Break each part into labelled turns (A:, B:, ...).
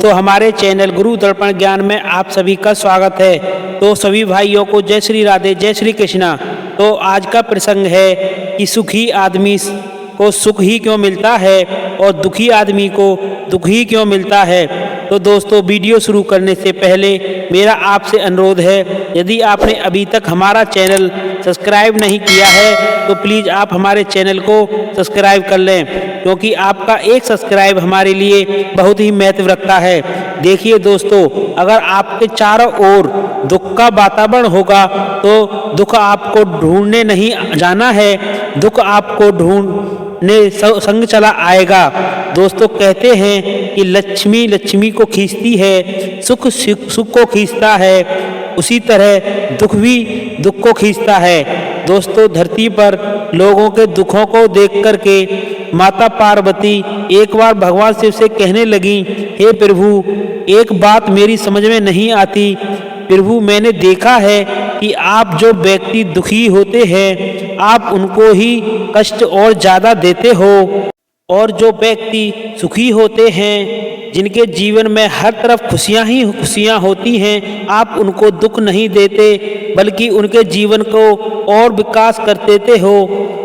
A: तो हमारे चैनल गुरु दर्पण ज्ञान में आप सभी का स्वागत है। तो सभी भाइयों को जय श्री राधे, जय श्री कृष्णा। तो आज का प्रसंग है कि सुखी आदमी को सुख ही क्यों मिलता है और दुखी आदमी को दुख ही क्यों मिलता है। तो दोस्तों, वीडियो शुरू करने से पहले मेरा आपसे अनुरोध है, यदि आपने अभी तक हमारा चैनल सब्सक्राइब नहीं किया है तो प्लीज़ आप हमारे चैनल को सब्सक्राइब कर लें, क्योंकि आपका एक सब्सक्राइब हमारे लिए बहुत ही महत्व रखता है। देखिए दोस्तों, अगर आपके चारों ओर दुख का वातावरण होगा तो दुख आपको ढूंढने नहीं जाना है, दुख आपको ढूंढने संग चला आएगा। दोस्तों, कहते हैं कि लक्ष्मी लक्ष्मी को खींचती है, सुख सुख को खींचता है, उसी तरह दुख भी दुख को खींचता है। दोस्तों, धरती पर लोगों के दुखों को देख कर के माता पार्वती एक बार भगवान शिव से कहने लगी, हे प्रभु, एक बात मेरी समझ में नहीं आती। प्रभु, मैंने देखा है कि आप जो व्यक्ति दुखी होते हैं आप उनको ही कष्ट और ज़्यादा देते हो, और जो व्यक्ति सुखी होते हैं जिनके जीवन में हर तरफ खुशियाँ ही खुशियाँ होती हैं, आप उनको दुख नहीं देते बल्कि उनके जीवन को और विकास कर देते हो,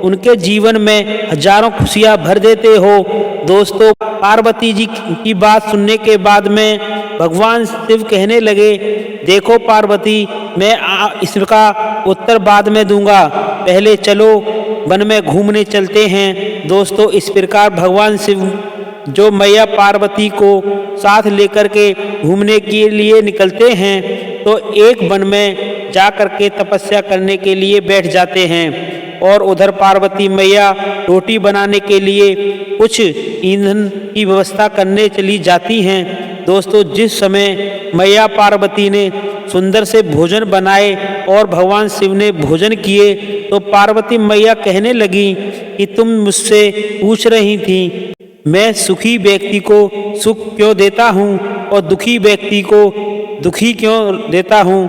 A: उनके जीवन में हजारों खुशियाँ भर देते हो। दोस्तों, पार्वती जी की बात सुनने के बाद में भगवान शिव कहने लगे, देखो पार्वती, मैं इसका उत्तर बाद में दूंगा, पहले चलो वन में घूमने चलते हैं। दोस्तों, इस प्रकार भगवान शिव जो मैया पार्वती को साथ लेकर के घूमने के लिए निकलते हैं तो एक वन में जा कर के तपस्या करने के लिए बैठ जाते हैं, और उधर पार्वती मैया रोटी बनाने के लिए कुछ ईंधन की व्यवस्था करने चली जाती हैं। दोस्तों, जिस समय मैया पार्वती ने सुंदर से भोजन बनाए और भगवान शिव ने भोजन किए तो पार्वती मैया कहने लगी कि तुम मुझसे पूछ रही थी मैं सुखी व्यक्ति को सुख क्यों देता हूँ और दुखी व्यक्ति को दुखी क्यों देता हूँ,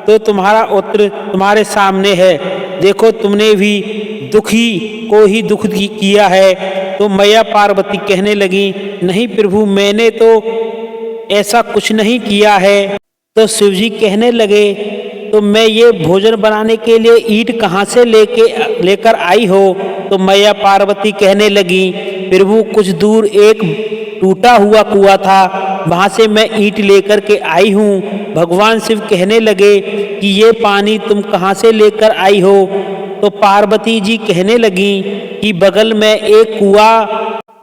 A: तो तुम्हारा उत्तर तुम्हारे सामने है। देखो, तुमने भी दुखी को ही दुख किया है। तो मैया पार्वती कहने लगी, नहीं प्रभु, मैंने तो ऐसा कुछ नहीं किया है। तो शिवजी कहने लगे, तो मैं ये भोजन बनाने के लिए ईंट कहाँ से लेकर आई हो। तो मैया पार्वती कहने लगी, प्रभु, कुछ दूर एक टूटा हुआ कुआं था, वहाँ से मैं ईंट लेकर के आई हूँ। भगवान शिव कहने लगे कि ये पानी तुम कहाँ से लेकर आई हो। तो पार्वती जी कहने लगी कि बगल में एक कुआं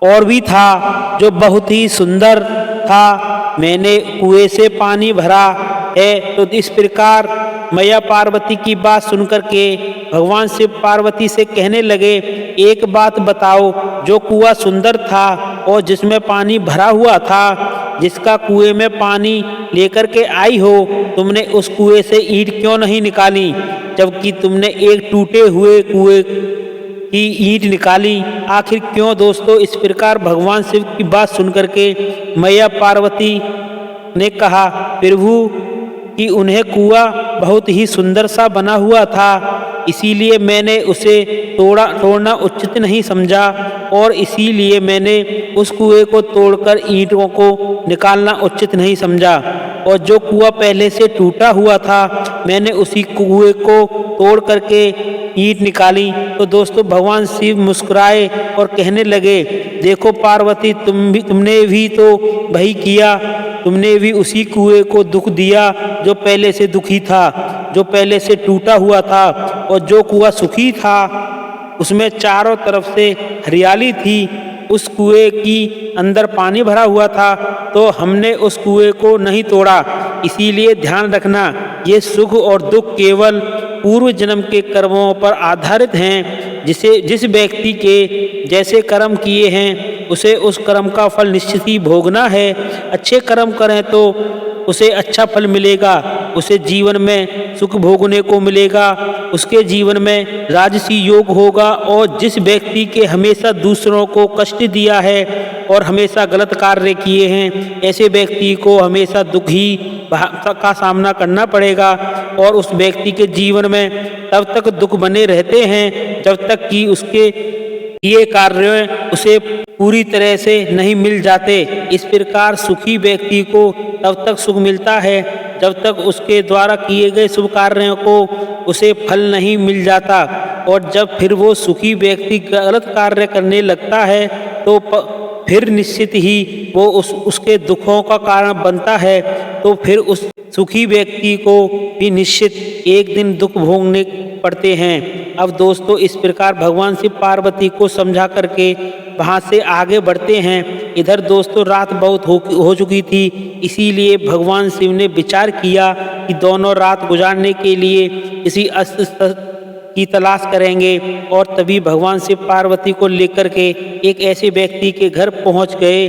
A: और भी था जो बहुत ही सुंदर था, मैंने कुएं से पानी भरा है। तो इस प्रकार मैया पार्वती की बात सुनकर के भगवान शिव पार्वती से कहने लगे, एक बात बताओ, जो कुआं सुंदर था और जिसमें पानी भरा हुआ था, जिसका कुएं में पानी लेकर के आई हो, तुमने उस कुएं से ईंट क्यों नहीं निकाली, जबकि तुमने एक टूटे हुए कुएं की ईंट निकाली, आखिर क्यों। दोस्तों, इस प्रकार भगवान शिव की बात सुनकर के मैया पार्वती ने कहा, प्रभु, कि उन्हें कुआं बहुत ही सुंदर सा बना हुआ था, इसीलिए मैंने उसे तोड़ना उचित नहीं समझा, और इसीलिए मैंने उस कुएं को तोड़कर ईंटों को निकालना उचित नहीं समझा, और जो कुआं पहले से टूटा हुआ था मैंने उसी कुएं को तोड़ करके ईंट निकाली। तो दोस्तों, भगवान शिव मुस्कुराए और कहने लगे, देखो पार्वती, तुमने भी तो वही किया, तुमने भी उसी कुएं को दुख दिया जो पहले से दुखी था, जो पहले से टूटा हुआ था, और जो कुआं सुखी था उसमें चारों तरफ से हरियाली थी, उस कुएं की अंदर पानी भरा हुआ था, तो हमने उस कुएं को नहीं तोड़ा। इसीलिए ध्यान रखना, ये सुख और दुख केवल पूर्व जन्म के कर्मों पर आधारित हैं। जिस व्यक्ति के जैसे कर्म किए हैं उसे उस कर्म का फल निश्चित ही भोगना है। अच्छे कर्म करें तो उसे अच्छा फल मिलेगा, उसे जीवन में सुख भोगने को मिलेगा, उसके जीवन में राजसी योग होगा। और जिस व्यक्ति के हमेशा दूसरों को कष्ट दिया है और हमेशा गलत कार्य किए हैं, ऐसे व्यक्ति को हमेशा दुख ही का सामना करना पड़ेगा, और उस व्यक्ति के जीवन में तब तक दुख बने रहते हैं जब तक कि उसके ये कार्य उसे पूरी तरह से नहीं मिल जाते। इस प्रकार सुखी व्यक्ति को तब तक सुख मिलता है जब तक उसके द्वारा किए गए शुभ कार्यों को उसे फल नहीं मिल जाता, और जब फिर वो सुखी व्यक्ति गलत कार्य करने लगता है तो फिर निश्चित ही वो उसके दुखों का कारण बनता है। तो फिर उस सुखी व्यक्ति को भी निश्चित एक दिन दुख भोगने पड़ते हैं। अब दोस्तों इस प्रकार भगवान शिव पार्वती को समझा करके वहाँ से आगे बढ़ते हैं। इधर दोस्तों रात बहुत हो चुकी थी, इसीलिए भगवान शिव ने विचार किया कि दोनों रात गुजारने के लिए किसी अस्त्र की तलाश करेंगे, और तभी भगवान शिव पार्वती को लेकर के एक ऐसे व्यक्ति के घर पहुंच गए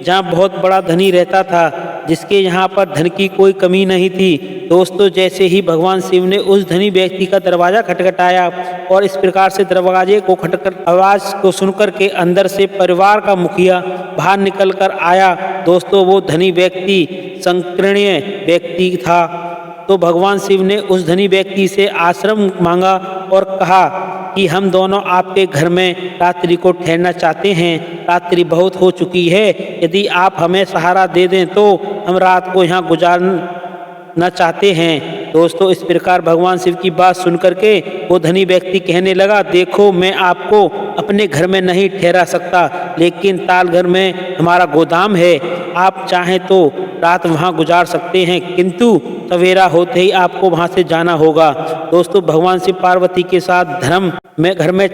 A: जहां बहुत बड़ा धनी रहता था, जिसके यहाँ पर धन की कोई कमी नहीं थी। दोस्तों जैसे ही भगवान शिव ने उस धनी व्यक्ति का दरवाज़ा खटखटाया और इस प्रकार से दरवाजे को खटखट आवाज़ को सुनकर के अंदर से परिवार का मुखिया बाहर निकल कर आया। दोस्तों वो धनी व्यक्ति संकीर्णीय व्यक्ति था। तो भगवान शिव ने उस धनी व्यक्ति से आश्रम मांगा और कहा कि हम दोनों आपके घर में रात्रि को ठहरना चाहते हैं। रात्रि बहुत हो चुकी है, यदि आप हमें सहारा दे दें तो हम रात को यहाँ गुजारना चाहते हैं। दोस्तों इस प्रकार भगवान शिव की बात सुन करके वो धनी व्यक्ति कहने लगा, देखो मैं आपको अपने घर में नहीं ठहरा सकता, लेकिन तालघर में हमारा गोदाम है, आप चाहें तो रात वहाँ गुजार सकते हैं, किंतु सवेरा होते ही आपको वहाँ से जाना होगा। दोस्तों भगवान शिव पार्वती के साथ धर्म में घर में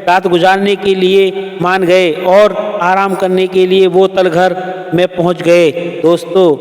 A: रात गुजारने के लिए मान गए और आराम करने के लिए वो तलघर में पहुँच गए। दोस्तों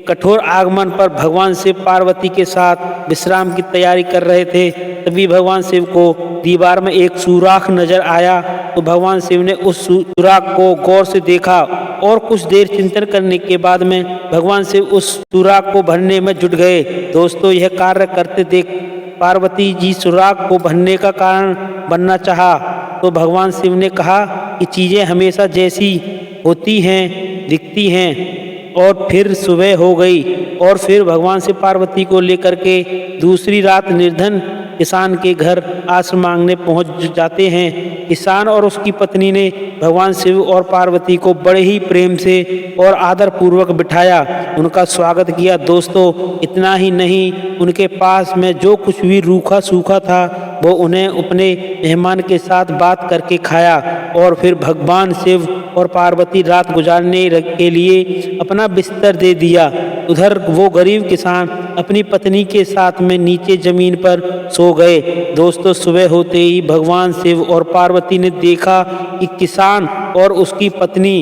A: कठोर आगमन पर भगवान शिव पार्वती के साथ विश्राम की तैयारी कर रहे थे, तभी भगवान शिव को दीवार में एक सुराख नजर आया। तो भगवान शिव ने उस सुराख को गौर से देखा और कुछ देर चिंतन करने के बाद में भगवान शिव उस सुराख को भरने में जुट गए। दोस्तों यह कार्य करते देख पार्वती जी सुराख को भरने का कारण बनना चाहा, तो भगवान शिव ने कहा कि चीज़ें हमेशा जैसी होती हैं दिखती हैं। और फिर सुबह हो गई और फिर भगवान शिव पार्वती को लेकर के दूसरी रात निर्धन किसान के घर आश्रय मांगने पहुंच जाते हैं। किसान और उसकी पत्नी ने भगवान शिव और पार्वती को बड़े ही प्रेम से और आदर पूर्वक बिठाया, उनका स्वागत किया। दोस्तों इतना ही नहीं, उनके पास में जो कुछ भी रूखा सूखा था वो उन्हें अपने मेहमान के साथ बात करके खाया, और फिर भगवान शिव और पार्वती रात गुजारने के लिए अपना बिस्तर दे दिया। उधर वो गरीब किसान अपनी पत्नी के साथ में नीचे जमीन पर सो गए। दोस्तों सुबह होते ही भगवान शिव और पार्वती ने देखा कि किसान और उसकी पत्नी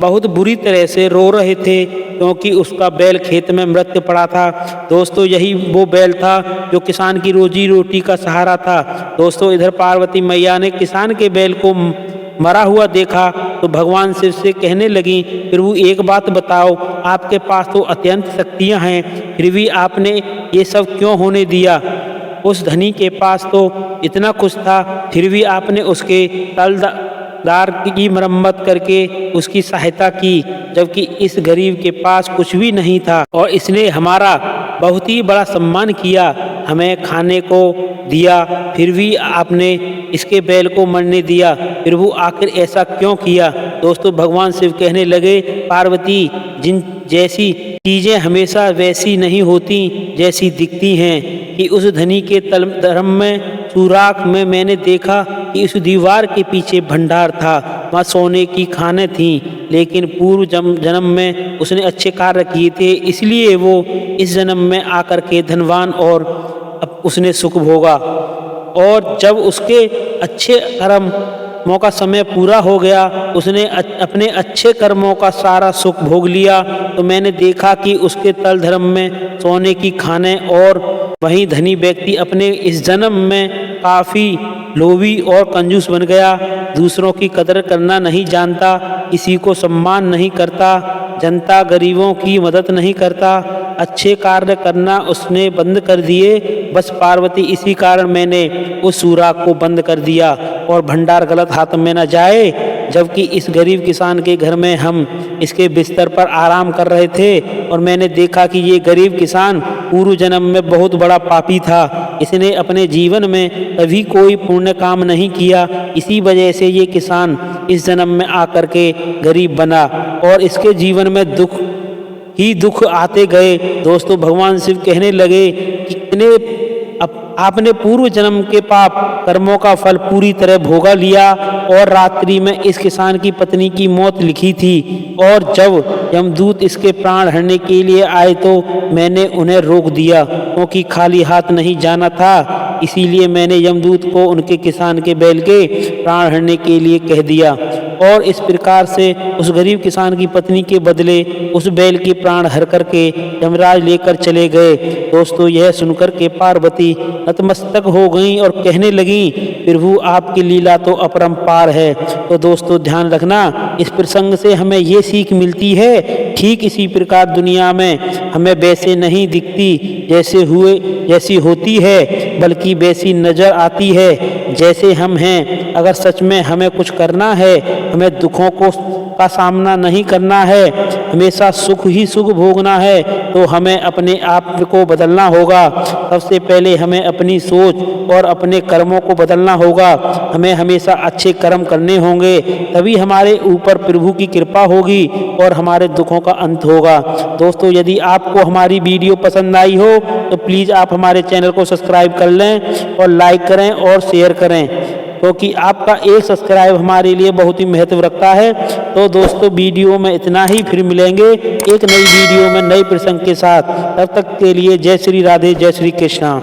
A: बहुत बुरी तरह से रो रहे थे, क्योंकि उसका बैल खेत में मृत पड़ा था। दोस्तों यही वो बैल था जो किसान की रोजी रोटी का सहारा था। दोस्तों इधर पार्वती मैया ने किसान के बैल को मरा हुआ देखा तो भगवान शिव से कहने लगी, प्रभु एक बात बताओ, आपके पास तो अत्यंत शक्तियां हैं, फिर भी आपने ये सब क्यों होने दिया? उस धनी के पास तो इतना कुछ था, फिर भी आपने उसके तलदार की मरम्मत करके उसकी सहायता की, जबकि इस गरीब के पास कुछ भी नहीं था और इसने हमारा बहुत ही बड़ा सम्मान किया, हमें खाने को दिया, फिर भी आपने इसके बैल को मरने दिया। प्रभु आखिर ऐसा क्यों किया? दोस्तों भगवान शिव कहने लगे, पार्वती जिन जैसी चीज़ें हमेशा वैसी नहीं होती जैसी दिखती हैं, कि उस धनी के धर्म में सुराख में मैंने देखा कि उस दीवार के पीछे भंडार था, वहाँ सोने की खानें थीं, लेकिन पूर्व जन्म में उसने अच्छे कार्य किए थे, इसलिए वो इस जन्म में आकर के धनवान और अब उसने सुख भोगा। और जब उसके अच्छे कर्मों का समय पूरा हो गया, उसने अपने अच्छे कर्मों का सारा सुख भोग लिया, तो मैंने देखा कि उसके तल धर्म में सोने की खानें, और वहीं धनी व्यक्ति अपने इस जन्म में काफ़ी लोभी और कंजूस बन गया, दूसरों की कदर करना नहीं जानता, किसी को सम्मान नहीं करता, जनता गरीबों की मदद नहीं करता, अच्छे कार्य करना उसने बंद कर दिए। बस पार्वती इसी कारण मैंने उस सुराख को बंद कर दिया और भंडार गलत हाथ में न जाए, जबकि इस गरीब किसान के घर में हम इसके बिस्तर पर आराम कर रहे थे और मैंने देखा कि ये गरीब किसान पूर्व जन्म में बहुत बड़ा पापी था। इसने अपने जीवन में कभी कोई पुण्य काम नहीं किया, इसी वजह से ये किसान इस जन्म में आकर के गरीब बना और इसके जीवन में दुख ही दुख आते गए। दोस्तों, भगवान शिव कहने लगे कि आपने पूर्व जन्म के पाप कर्मों का फल पूरी तरह भोगा लिया और रात्रि में इस किसान की पत्नी की मौत लिखी थी और जब यमदूत इसके प्राण हरने के लिए आए तो मैंने उन्हें रोक दिया, क्योंकि खाली हाथ नहीं जाना था। इसीलिए मैंने यमदूत को उनके किसान के बैल के प्राण हरने के लिए कह दिया और इस प्रकार से उस गरीब किसान की पत्नी के बदले उस बैल के प्राण हर करके यमराज लेकर चले गए। दोस्तों, यह सुनकर के पार्वती नतमस्तक हो गईं और कहने लगी, प्रभु आपकी लीला तो अपरंपार है। तो दोस्तों, ध्यान रखना, इस प्रसंग से हमें ये सीख मिलती है, ठीक इसी प्रकार दुनिया में हमें वैसे नहीं दिखती जैसी होती है, बल्कि वैसी नजर आती है जैसे हम हैं। अगर सच में हमें कुछ करना है, हमें दुखों का सामना नहीं करना है, हमेशा सुख ही सुख भोगना है, तो हमें अपने आप को बदलना होगा। सबसे पहले हमें अपनी सोच और अपने कर्मों को बदलना होगा। हमें हमेशा अच्छे कर्म करने होंगे, तभी हमारे ऊपर प्रभु की कृपा होगी और हमारे दुखों का अंत होगा। दोस्तों, यदि आपको हमारी वीडियो पसंद आई हो तो प्लीज़ आप हमारे चैनल को सब्सक्राइब कर लें और लाइक करें और शेयर करें, क्योंकि आपका एक सब्सक्राइब हमारे लिए बहुत ही महत्व रखता है। तो दोस्तों, वीडियो में इतना ही, फिर मिलेंगे एक नई वीडियो में नए प्रसंग के साथ। तब तक के लिए जय श्री राधे, जय श्री कृष्णा।